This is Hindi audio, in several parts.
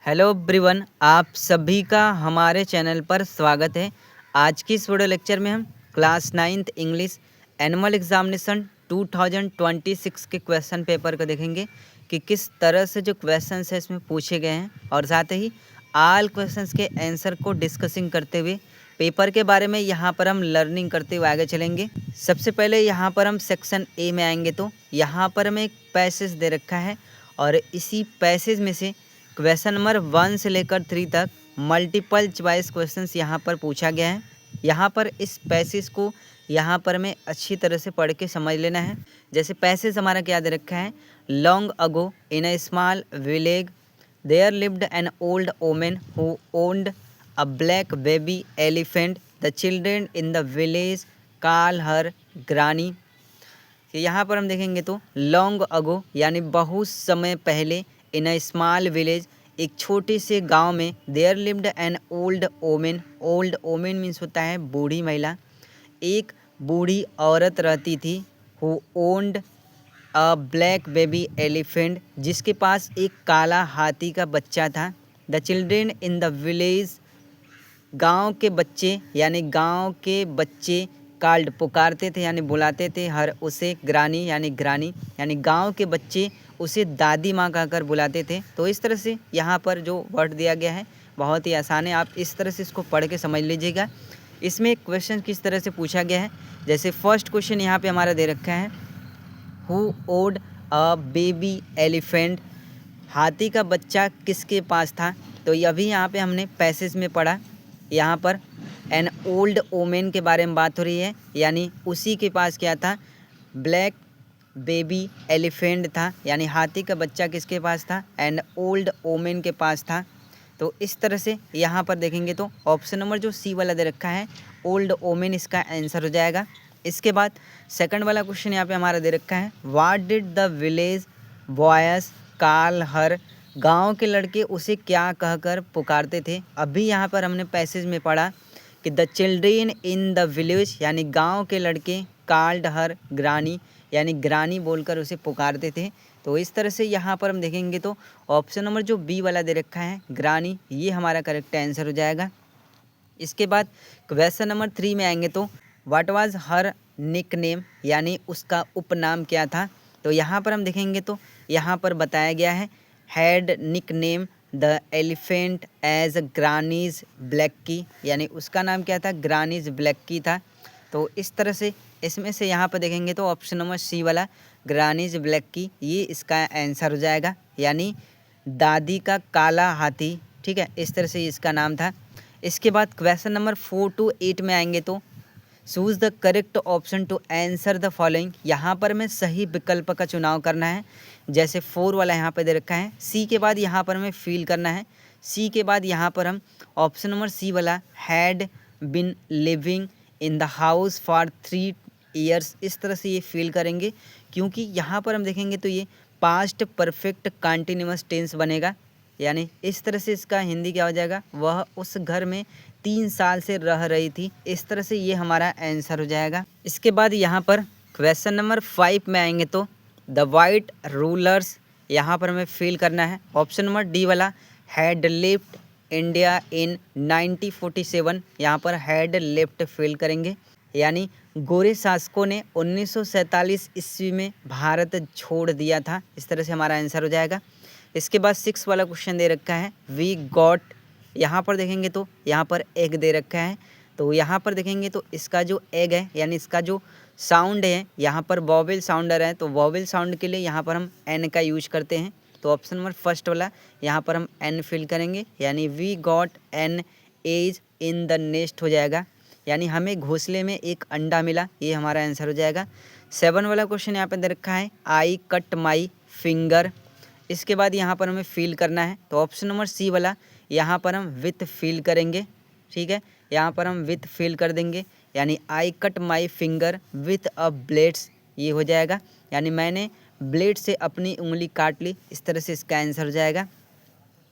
हेलो एवरीवन, आप सभी का हमारे चैनल पर स्वागत है। आज की इस वीडियो लेक्चर में हम class 9th English annual examination 2026 के क्वेश्चन पेपर को देखेंगे कि किस तरह से जो क्वेश्चंस है इसमें पूछे गए हैं, और साथ ही ऑल क्वेश्चंस के आंसर को डिस्कसिंग करते हुए पेपर के बारे में यहाँ पर हम लर्निंग करते हुए आगे चलेंगे। सबसे पहले यहाँ पर हम सेक्शन ए में आएंगे तो यहाँ पर हमें एक पैसेज दे रखा है, और इसी पैसेज में से क्वेश्चन नंबर 1 से लेकर 3 तक मल्टीपल चॉइस क्वेश्चंस यहाँ पर पूछा गया है। यहाँ पर इस पैसेज को यहाँ पर हमें अच्छी तरह से पढ़ के समझ लेना है। जैसे पैसेज हमारा क्या दे रखा है, long ago in a small village there lived an old woman who owned a black baby elephant the children in the village call her granny. कि यहाँ पर हम देखेंगे तो लॉन्ग अगो यानी बहुत समय पहले, इन अ स्मॉल विलेज एक छोटे से गांव में, there lived an old women. Old women means होता है बूढ़ी महिला। एक बूढ़ी औरत रहती थी, who owned a black baby elephant, जिसके पास एक काला हाथी का बच्चा था। The children in the village, गांव के बच्चे यानी गांव के बच्चे कॉल्ड पुकारते थे यानी बुलाते थे हर उसे ग्रानी यानी गांव के बच्चे उसे दादी माँ कहकर बुलाते थे। तो इस तरह से यहाँ पर जो वर्ड दिया गया है बहुत ही आसान है, आप इस तरह से इसको पढ़ के समझ लीजिएगा। इसमें क्वेश्चन किस तरह से पूछा गया है, जैसे फर्स्ट क्वेश्चन यहाँ पे हमारा दे रखा है, who owned a baby elephant, हाथी का बच्चा किसके पास था। तो ये अभी यहाँ पे हमने पैसेज में पढ़ा, यहाँ पर एन ओल्ड वोमेन के बारे में बात हो रही है, यानी उसी के पास क्या था, ब्लैक बेबी एलिफेंट था, यानी हाथी का बच्चा किसके पास था, एंड ओल्ड वोमेन के पास था। तो इस तरह से यहाँ पर देखेंगे तो ऑप्शन नंबर जो सी वाला दे रखा है ओल्ड वोमेन इसका आंसर हो जाएगा। इसके बाद सेकंड वाला क्वेश्चन यहाँ पे हमारा दे रखा है, what did the village boys call her, गांव के लड़के उसे क्या कहकर पुकारते थे। अभी यहाँ पर हमने पैसेज में पढ़ा कि the children in the village यानी गांव के लड़के कॉल्ड हर ग्रानी यानी ग्रानी बोलकर उसे पुकारते थे। तो इस तरह से यहाँ पर हम देखेंगे तो ऑप्शन नंबर जो बी वाला दे रखा है ग्रानी, ये हमारा करेक्ट आंसर हो जाएगा। इसके बाद क्वेश्चन नंबर 3 में आएंगे तो what was her nickname, यानी उसका उपनाम क्या था। तो यहाँ पर हम देखेंगे तो यहाँ पर बताया गया है, had nickname the elephant as Granny's Blackie, यानी उसका नाम क्या था, ग्रानीज ब्लैक्की था। तो इस तरह से इसमें से यहाँ पर देखेंगे तो ऑप्शन नंबर सी वाला ग्रानीज ब्लैक्की ये इसका आंसर हो जाएगा, यानी दादी का काला हाथी। ठीक है, इस तरह से इसका नाम था। इसके बाद क्वेश्चन नंबर 4 to 8 में आएंगे तो choose the correct option to answer the following, यहाँ पर हमें सही विकल्प का चुनाव करना है। जैसे 4 वाला यहाँ पे दे रखा है, सी के बाद यहाँ पर हमें फील करना है। सी के बाद यहाँ पर हम ऑप्शन नंबर सी वाला had been living in the house for 3 years, इस तरह से ये फील करेंगे, क्योंकि यहाँ पर हम देखेंगे तो ये पास्ट परफेक्ट कंटिन्यूअस टेंस बनेगा, यानी इस तरह से इसका हिंदी क्या हो जाएगा, वह उस घर में 3 साल से रह रही थी। इस तरह से ये हमारा आंसर हो जाएगा। इसके बाद यहाँ पर क्वेश्चन नंबर 5 में आएंगे तो द वाइट रूलर्स, यहाँ पर हमें फील करना है। ऑप्शन नंबर डी वाला हैड लेफ्ट इंडिया इन 1947, यहाँ पर हैड लेफ्ट फील करेंगे, यानी गोरे शासकों ने 1947 ईस्वी में भारत छोड़ दिया था। इस तरह से हमारा आंसर हो जाएगा। इसके बाद 6 वाला क्वेश्चन दे रखा है, वी गॉट, यहाँ पर देखेंगे तो यहाँ पर एग दे रखा है। तो यहाँ पर देखेंगे तो इसका जो एग है यानी इसका जो साउंड है, यहाँ पर वॉवेल साउंडर है, तो वॉवेल साउंड के लिए यहाँ पर हम एन का यूज करते हैं। तो ऑप्शन नंबर फर्स्ट वाला यहाँ पर हम एन फिल करेंगे, यानी we got an edge in the nest हो जाएगा, यानी हमें घोंसले में एक अंडा मिला, ये हमारा आंसर हो जाएगा। 7 वाला क्वेश्चन यहाँ पर दे रखा है, आई कट माई फिंगर, इसके बाद यहाँ पर हमें फील करना है। तो ऑप्शन नंबर सी वाला यहाँ पर हम विथ फील करेंगे। ठीक है, यहाँ पर हम विथ फील कर देंगे, यानी I cut my finger with a blades, ये हो जाएगा, यानी मैंने ब्लेड से अपनी उंगली काट ली। इस तरह से इसका आंसर हो जाएगा।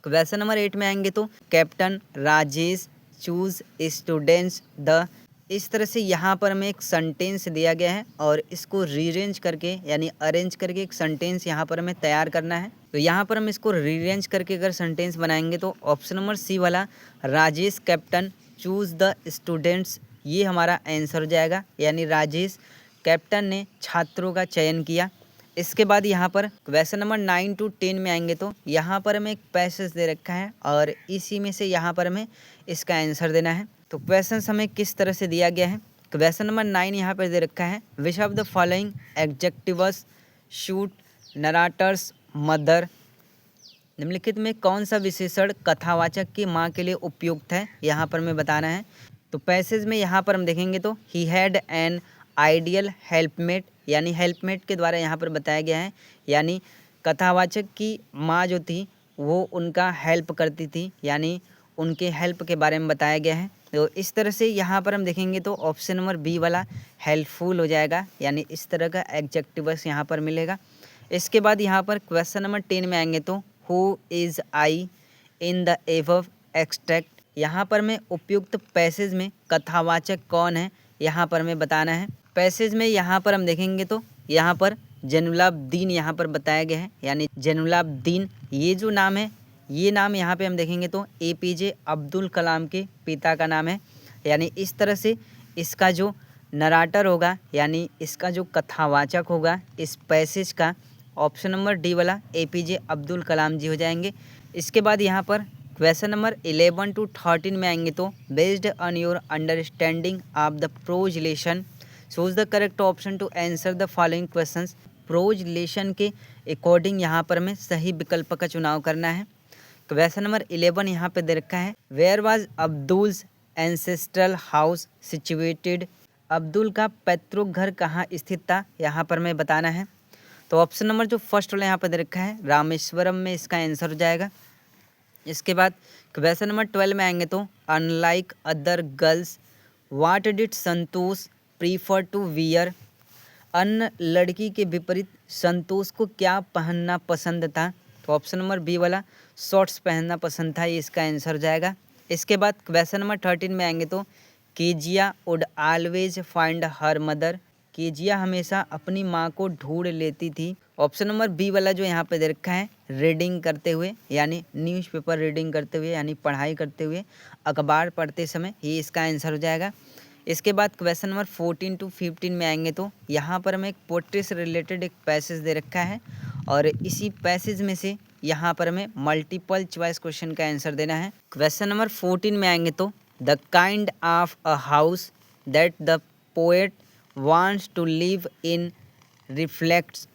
क्वेश्चन नंबर 8 में आएंगे तो captain Rajesh choose students the इस तरह से यहाँ पर हमें एक सेंटेंस दिया गया है और इसको रीअरेंज करके यानी अरेंज करके एक सेंटेंस यहाँ पर हमें तैयार करना है। तो यहाँ पर हम इसको रीअरेंज करके अगर सेंटेंस बनाएंगे तो ऑप्शन नंबर सी वाला Rajesh captain choose the students, ये हमारा आंसर हो जाएगा। यानी राजेश कैप्टन ने छात्रों का चयन किया। इसके बाद यहाँ पर क्वेश्चन नंबर 9 to 10 में आएंगे तो यहाँ पर हमें एक पैसेज दे रखा है और इसी में से यहाँ पर हमें इसका आंसर देना है। तो क्वेश्चन हमें किस तरह से दिया गया है। क्वेश्चन नंबर 9 यहाँ पर दे रखा है, which of the following adjectives suit narrator's mother, निम्नलिखित में कौन सा विशेषण कथावाचक की माँ के लिए उपयुक्त है, यहाँ पर हमें बताना है। तो पैसेज में यहाँ पर हम देखेंगे तो ही हैड एन आइडियल हेल्पमेट, यानी हेल्पमेट के द्वारा यहाँ पर बताया गया है, यानी कथावाचक की माँ जो थी वो उनका हेल्प करती थी, यानी उनके हेल्प के बारे में बताया गया है। तो इस तरह से यहाँ पर हम देखेंगे तो ऑप्शन नंबर बी वाला हेल्पफुल हो जाएगा, यानी इस तरह का एडजेक्टिव्स यहाँ पर मिलेगा। इसके बाद यहाँ पर क्वेश्चन नंबर 10 में आएंगे तो who is I in the above extract, यहाँ पर मैं उपयुक्त पैसेज में कथावाचक कौन है यहाँ पर हमें बताना है। पैसेज में यहाँ पर हम देखेंगे तो यहाँ पर जैनुलाब्दीन यहाँ पर बताया गया है, यानी जैनुलाब्दीन ये जो नाम है, ये नाम यहाँ पे हम देखेंगे तो APJ अब्दुल कलाम के पिता का नाम है। यानी इस तरह से इसका जो नराटर होगा, यानी इसका जो कथावाचक होगा इस पैसेज का, ऑप्शन नंबर डी वाला APJ अब्दुल कलाम जी हो जाएंगे। इसके बाद यहाँ पर क्वेश्चन नंबर 11 to 13 में आएंगे तो based on your understanding of the prose lesson choose the correct option to answer the following questions, prose lesson के अकॉर्डिंग यहाँ पर हमें सही विकल्प का चुनाव करना है। क्वेश्चन नंबर 11 यहाँ पे दे रखा है, where was Abdul's ancestral house situated, Abdul का पैतृक घर कहाँ स्थित था, यहाँ पर हमें बताना है। तो ऑप्शन नंबर जो फर्स्ट वाला यहाँ पर दे रखा है रामेश्वरम में इसका आंसर हो जाएगा। इसके बाद क्वेश्चन नंबर 12 में आएंगे तो unlike other girls what did Santosh prefer to wear, अन्य लड़की के विपरीत संतोष को क्या पहनना पसंद था, तो ऑप्शन नंबर बी वाला शॉर्ट्स पहनना पसंद था, ये इसका आंसर हो जाएगा। इसके बाद क्वेश्चन नंबर 13 में आएंगे तो Kezia would always find her mother, Kezia हमेशा अपनी माँ को ढूंढ लेती थी, ऑप्शन नंबर बी वाला जो यहाँ पे दे रखा है रीडिंग करते हुए, यानी न्यूज़पेपर रीडिंग करते हुए, यानी पढ़ाई करते हुए, अखबार पढ़ते समय, ये इसका आंसर हो जाएगा। इसके बाद क्वेश्चन नंबर 14 to 15 में आएंगे तो यहाँ पर हमें एक पोट्री से रिलेटेड एक पैसेज दे रखा है और इसी पैसेज में से यहाँ पर हमें मल्टीपल चॉइस क्वेश्चन का आंसर देना है। क्वेश्चन नंबर 14 में आएंगे तो the kind of a house that the poet wants to live in reflects,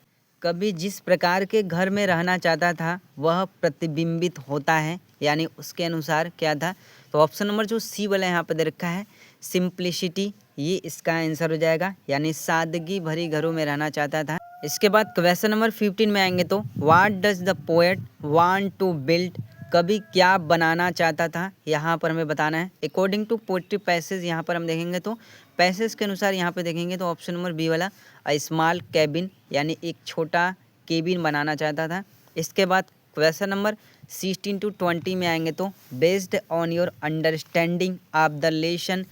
कभी जिस प्रकार के घर में रहना चाहता था वह प्रतिबिंबित होता है, यानी उसके अनुसार क्या था, तो ऑप्शन नंबर जो सी वाला यहाँ पर दे रखा है सिंप्लिसिटी, ये इसका आंसर हो जाएगा, यानी सादगी भरी घरों में रहना चाहता था। इसके बाद क्वेश्चन नंबर 15 में आएंगे तो what does the poet want to build, कभी क्या बनाना चाहता था, यहाँ पर हमें बताना है। अकॉर्डिंग टू पोएट्री पैसेज यहाँ पर हम देखेंगे तो पैसेज के अनुसार यहाँ पे देखेंगे तो ऑप्शन नंबर बी वाला अ स्मॉल कैबिन, यानी एक छोटा केबिन बनाना चाहता था। इसके बाद क्वेश्चन नंबर 16 to 20 में आएंगे तो based on your understanding of the lesson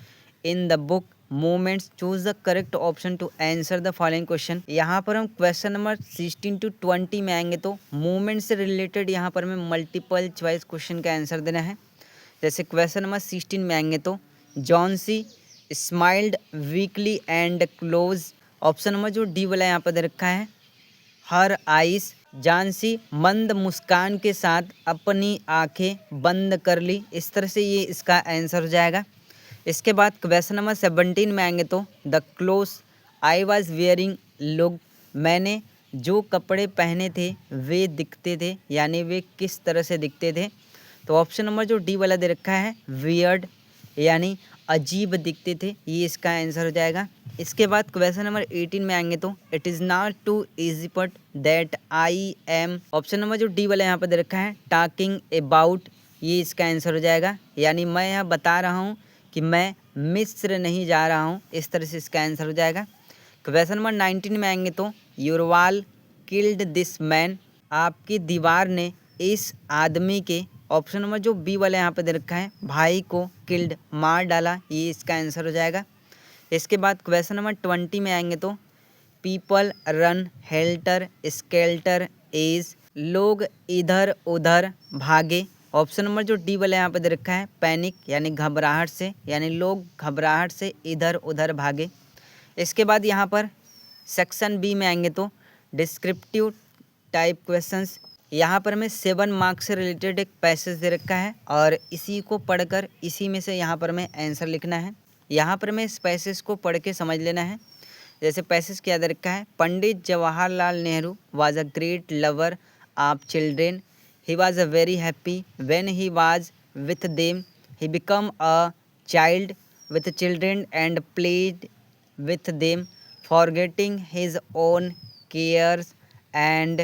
in the book movements choose the correct option to answer the following question, यहाँ पर हम क्वेश्चन नंबर 16 to 20 में आएंगे तो मूवमेंट से रिलेटेड यहाँ पर हमें मल्टीपल चॉइस क्वेश्चन का आंसर देना है। जैसे क्वेश्चन नंबर 16 में आएंगे तो Johnsy smiled weekly and close, option number जो डी वाला यहाँ पर दे रखा है हर आइस, जानसी मंद मुस्कान के साथ अपनी आंखें बंद कर ली, इस तरह से ये इसका आंसर हो जाएगा। इसके बाद क्वेश्चन नंबर 17 में आएंगे तो the cloth I was wearing look, मैंने जो कपड़े पहने थे वे दिखते थे, यानी वे किस तरह से दिखते थे, तो ऑप्शन नंबर जो डी वाला दे रखा है वियर्ड, यानी अजीब दिखते थे, ये इसका आंसर हो जाएगा। इसके बाद क्वेश्चन नंबर 18 में आएंगे तो it is not too easy but that I am, option number जो डी वाला यहाँ पर दे रखा है टॉकिंग अबाउट, ये इसका आंसर हो जाएगा, यानी मैं यहाँ बता रहा हूँ कि मैं मिस्र नहीं जा रहा हूँ, इस तरह से इसका आंसर हो जाएगा। क्वेश्चन नंबर 19 में आएंगे तो your wall killed this man, आपकी दीवार ने इस आदमी के, ऑप्शन नंबर जो बी वाला यहाँ पे दे रखा है भाई को किल्ड मार डाला, ये इसका आंसर हो जाएगा। इसके बाद क्वेश्चन नंबर 20 में आएंगे तो people run helter skelter as, लोग इधर उधर भागे। ऑप्शन नंबर जो डी वाला यहाँ पे दे रखा है पैनिक यानी घबराहट से, यानी लोग घबराहट से इधर उधर भागे। इसके बाद यहाँ पर सेक्शन बी में आएंगे तो डिस्क्रिप्टिव टाइप क्वेश्चंस। यहाँ पर हमें 7 मार्क्स से रिलेटेड एक पैसेज दे रखा है और इसी को पढ़कर इसी में से यहाँ पर हमें आंसर लिखना है। यहाँ पर हमें इस पैसेज को पढ़ के समझ लेना है। जैसे पैसेज क्या दे रखा है, Pandit Jawaharlal Nehru was a great lover of children, he was a very happy when he was with them, he become a child with children and played with them, forgetting his own cares and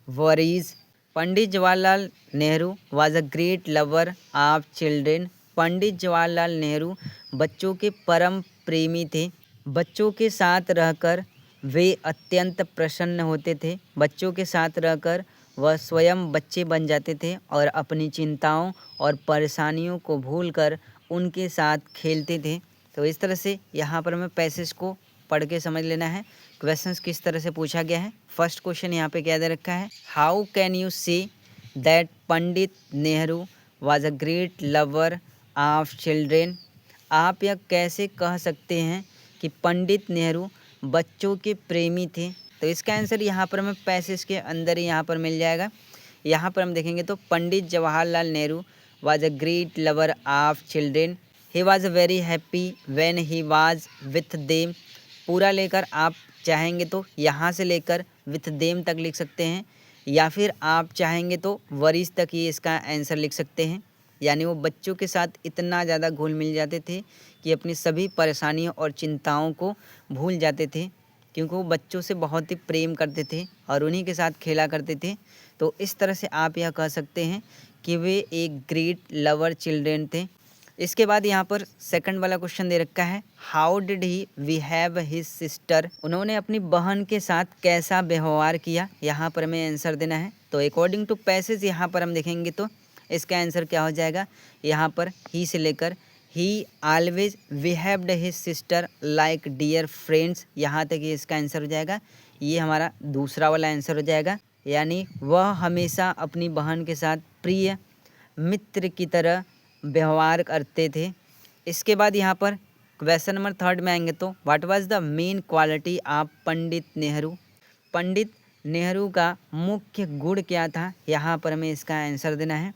worries. Pandit Jawaharlal Nehru was a great lover of children. Pandit Jawaharlal Nehru बच्चों के परम प्रेमी थे। बच्चों के साथ रहकर वे अत्यंत प्रसन्न होते थे। बच्चों के साथ रहकर वह स्वयं बच्चे बन जाते थे और अपनी चिंताओं और परेशानियों को भूलकर उनके साथ खेलते थे। तो इस तरह से यहाँ पर हमें पैसेज को पढ़ के समझ लेना है क्वेश्चंस किस तरह से पूछा गया है। फर्स्ट क्वेश्चन यहाँ पे क्या दे रखा है, how can you say that Pandit Nehru was a great lover of children. आप यह कैसे कह सकते हैं कि पंडित नेहरू बच्चों के प्रेमी थे। तो इसका आंसर यहाँ पर हमें पैसेज के अंदर ही यहाँ पर मिल जाएगा। यहाँ पर हम देखेंगे तो Pandit Jawaharlal Nehru was a great lover of children, he was very happy when he was with them. पूरा लेकर आप चाहेंगे तो यहाँ से लेकर विथ देम तक लिख सकते हैं, या फिर आप चाहेंगे तो वरीज तक ही इसका आंसर लिख सकते हैं। यानी वो बच्चों के साथ इतना ज़्यादा घुल मिल जाते थे कि अपनी सभी परेशानियों और चिंताओं को भूल जाते थे, क्योंकि वो बच्चों से बहुत ही प्रेम करते थे और उन्हीं के साथ खेला करते थे। तो इस तरह से आप यह कह सकते हैं कि वे एक ग्रेट लवर चिल्ड्रेन थे। इसके बाद यहाँ पर सेकंड वाला क्वेश्चन दे रखा है, how did he behave his sister. उन्होंने अपनी बहन के साथ कैसा व्यवहार किया। यहाँ पर हमें आंसर देना है। तो अकॉर्डिंग टू पैसेज यहाँ पर हम देखेंगे तो इसका आंसर क्या हो जाएगा, यहाँ पर ही से लेकर he always behaved his sister like dear friends, यहाँ तक ये इसका आंसर हो जाएगा। ये हमारा दूसरा वाला आंसर हो जाएगा, यानी वह हमेशा अपनी बहन के साथ प्रिय मित्र की तरह व्यवहार करते थे। इसके बाद यहाँ पर क्वेश्चन नंबर 3 में आएंगे तो what was the main quality of Pandit Nehru. Pandit Nehru का मुख्य गुण क्या था, यहाँ पर हमें इसका आंसर देना है।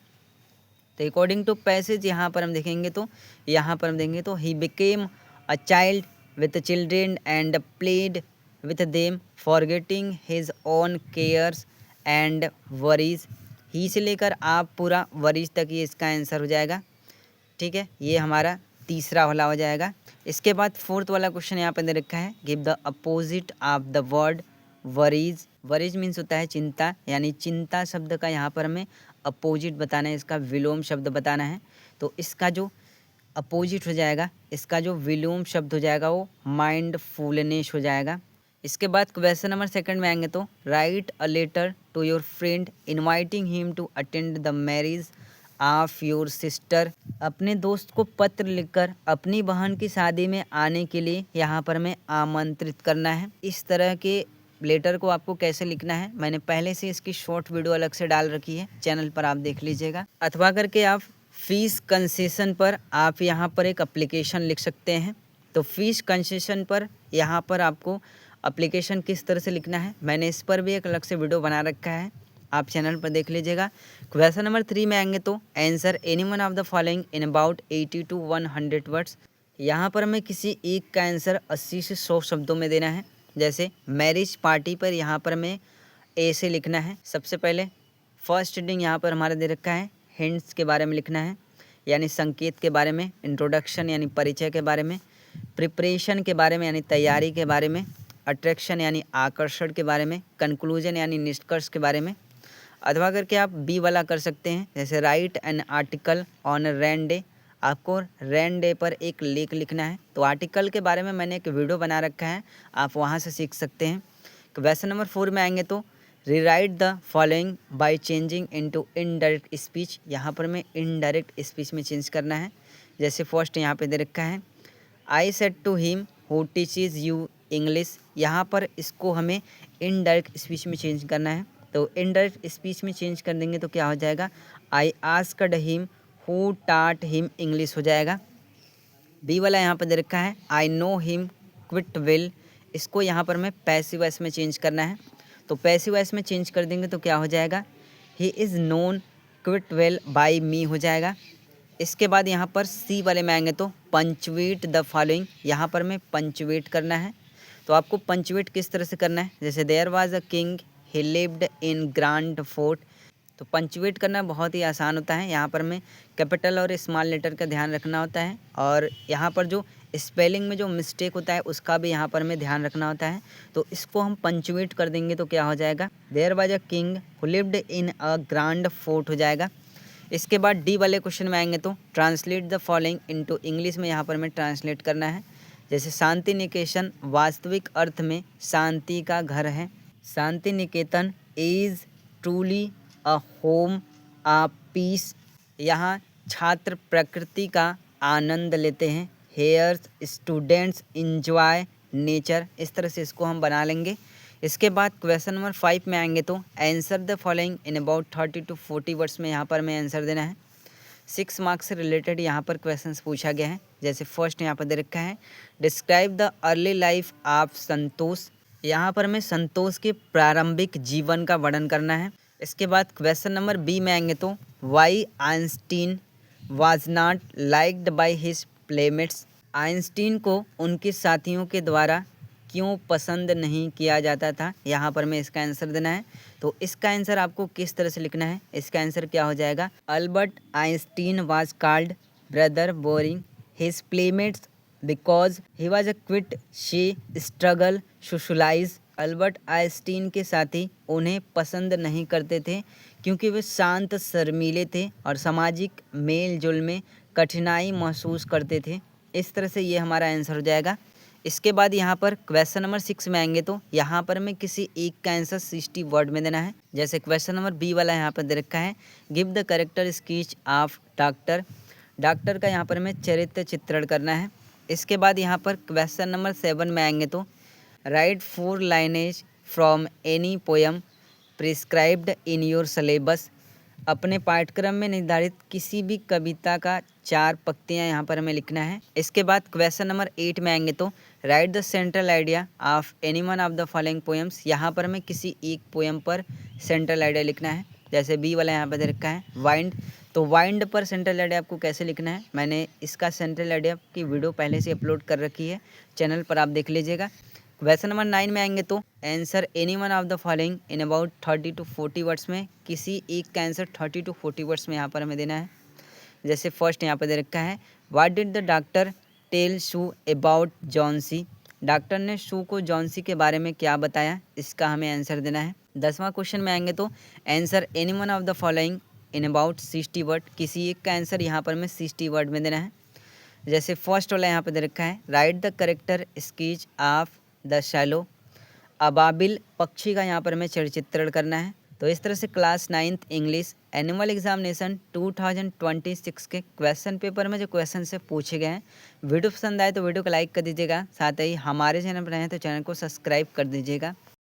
तो अकॉर्डिंग टू पैसेज यहाँ पर हम देखेंगे तो यहाँ पर हम देखेंगे तो he became a child with children and played with them forgetting his own cares and worries. He से लेकर आप पूरा वरीज तक ये इसका आंसर हो जाएगा। ठीक है, ये हमारा तीसरा वाला हो जाएगा। इसके बाद फोर्थ वाला क्वेश्चन यहाँ पे दे रखा है, give the opposite of the word worries. Worries means होता है चिंता, यानी चिंता शब्द का यहाँ पर हमें अपोजिट बताना है, इसका विलोम शब्द बताना है। तो इसका जो अपोजिट हो जाएगा, इसका जो विलोम शब्द हो जाएगा वो माइंडफुलनेस हो जाएगा। इसके बाद क्वेश्चन नंबर 2 में आएंगे तो write a letter to your friend inviting him to attend the marriage of your sister. अपने दोस्त को पत्र लिखकर अपनी बहन की शादी में आने के लिए यहाँ पर हमें आमंत्रित करना है। इस तरह के लेटर को आपको कैसे लिखना है मैंने पहले से इसकी शॉर्ट वीडियो अलग से डाल रखी है, चैनल पर आप देख लीजिएगा। अथवा करके आप फीस कंसेशन पर आप यहाँ पर एक एप्लीकेशन लिख सकते हैं। तो फीस कंसेशन पर यहाँ पर आपको एप्लीकेशन किस तरह से लिखना है मैंने इस पर भी एक अलग से वीडियो बना रखा है, आप चैनल पर देख लीजिएगा। क्वेश्चन नंबर 3 में आएंगे तो answer any one of the following in about 80 to 100 words. यहाँ पर हमें किसी एक का आंसर 80 से 100 शब्दों में देना है। जैसे मैरिज पार्टी पर यहाँ पर हमें ए से लिखना है। सबसे पहले फर्स्ट हेडिंग यहाँ पर हमारा दे रखा है, हिंट्स के बारे में लिखना है, यानी संकेत के बारे में, इंट्रोडक्शन यानी परिचय के बारे में, प्रिपरेशन के बारे में यानी तैयारी के बारे में, अट्रैक्शन यानी आकर्षण के बारे में, कंक्लूजन यानी निष्कर्ष के बारे में। अथवा करके आप बी वाला कर सकते हैं, जैसे right an article on rain day. आपको रेन डे पर एक लेख लिखना है। तो आर्टिकल के बारे में मैंने एक वीडियो बना रखा है, आप वहाँ से सीख सकते हैं। क्वेश्चन नंबर 4 में आएंगे तो rewrite the following by changing into indirect speech. यहाँ पर हमें इनडायरेक्ट स्पीच में चेंज करना है। जैसे फर्स्ट यहाँ पे दे रखा है, I said to him who teaches you English. यहाँ पर इसको हमें इनडायरेक्ट स्पीच में चेंज करना है, तो इनडायरेक्ट स्पीच में चेंज कर देंगे तो क्या हो जाएगा, आई आस्क्ड हिम हु टाट हिम इंग्लिश हो जाएगा। बी वाला यहाँ पर दे रखा है I know him quit well, इसको यहाँ पर हमें पैसिव वॉइस में चेंज करना है, तो पैसिव वॉइस में चेंज कर देंगे तो क्या हो जाएगा, he is known quite well by me हो जाएगा। इसके बाद यहाँ पर सी वाले में आएंगे तो पंचुएट द फॉलोइंग, यहाँ पर हमें पंचुएट करना है। तो आपको पंचुएट किस तरह से करना है, जैसे there was a king he lived in grand fort, तो पंचुएट करना बहुत ही आसान होता है। यहाँ पर हमें कैपिटल और स्मॉल लेटर का ध्यान रखना होता है, और यहाँ पर जो स्पेलिंग में जो मिस्टेक होता है उसका भी यहाँ पर हमें ध्यान रखना होता है। तो इसको हम पंचुएट कर देंगे तो क्या हो जाएगा, there was a king who lived in a grand fort हो जाएगा। इसके बाद डी वाले क्वेश्चन में आएंगे तो translate the following into English में यहाँ पर हमें ट्रांसलेट करना है। जैसे शांति निकेतन वास्तविक अर्थ में शांति का घर है, Shantiniketan is truly a home a peace, यहाँ छात्र प्रकृति का आनंद लेते हैं, हेयर स्टूडेंट्स इंजॉय नेचर, इस तरह से इसको हम बना लेंगे। इसके बाद क्वेश्चन नंबर 5 में आएंगे तो answer the following in about 30 to 40 words में यहाँ पर हमें आंसर देना है। 6 मार्क्स से रिलेटेड यहाँ पर क्वेश्चंस पूछा गया है। जैसे फर्स्ट यहाँ पर दे रखा है describe the early life of Santosh, यहाँ पर हमें संतोष के प्रारंभिक जीवन का वर्णन करना है। इसके बाद क्वेश्चन नंबर बी में आएंगे तो why Einstein was not liked by his playmates, Einstein को उनके साथियों के द्वारा क्यों पसंद नहीं किया जाता था, यहाँ पर हमें इसका आंसर देना है। तो इसका आंसर आपको किस तरह से लिखना है, इसका आंसर क्या हो जाएगा, Albert Einstein was called brother boring his playmates because he was a quite shy struggle socialize, Albert Einstein के साथी उन्हें पसंद नहीं करते थे क्योंकि वे शांत शर्मीले थे और सामाजिक मेल जोल में कठिनाई महसूस करते थे। इस तरह से ये हमारा आंसर हो जाएगा। इसके बाद यहाँ पर क्वेश्चन नंबर 6 में आएंगे तो यहाँ पर हमें किसी एक का आंसर 60 वर्ड में देना है। जैसे क्वेश्चन नंबर बी वाला यहाँ पर दे रखा है give the character sketch of doctor, doctor का यहाँ पर हमें चरित्र चित्रण करना है। इसके बाद यहाँ पर क्वेश्चन नंबर 7 में आएंगे तो right 4 lineage from any poem prescribed in your syllabus, अपने पाठ्यक्रम में निर्धारित किसी भी कविता का 4 पंक्तियाँ यहाँ पर हमें लिखना है। इसके बाद क्वेश्चन नंबर 8 में आएंगे तो right the central idea of any one of the following poems, यहाँ पर हमें किसी एक पोएम पर सेंट्रल आइडिया लिखना है। जैसे बी वाला यहाँ पर दे रखा है वाइंड, तो वाइंड पर सेंट्रल आइडिया आपको कैसे लिखना है, मैंने इसका सेंट्रल आइडिया की वीडियो पहले से अपलोड कर रखी है, चैनल पर आप देख लीजिएगा। क्वेश्चन नंबर 9 में आएंगे तो answer any one of the following in about 30 to 40 words में, किसी एक का आंसर 30 to 40 वर्ड्स में यहाँ पर हमें देना है। जैसे फर्स्ट यहाँ पर दे रखा है what did the doctor tell Sue about Johnsy, doctor ने शू को जॉनसी के बारे में क्या बताया, इसका हमें आंसर देना है। 10वां क्वेश्चन में आएंगे तो answer any one of the following in about 60 word, किसी एक का आंसर यहाँ पर हमें 60 वर्ड में देना है। जैसे फर्स्ट वाला यहाँ पर दे रखा है write the character sketch of the swallow, अबाबिल पक्षी का यहाँ पर हमें चित्रण करना है। तो इस तरह से class 9th English annual examination 2026 के क्वेश्चन पेपर में जो क्वेश्चन से पूछे गए हैं, वीडियो पसंद आए तो वीडियो को लाइक कर दीजिएगा, साथ ही हमारे चैनल पर आए हैं तो चैनल को सब्सक्राइब कर दीजिएगा।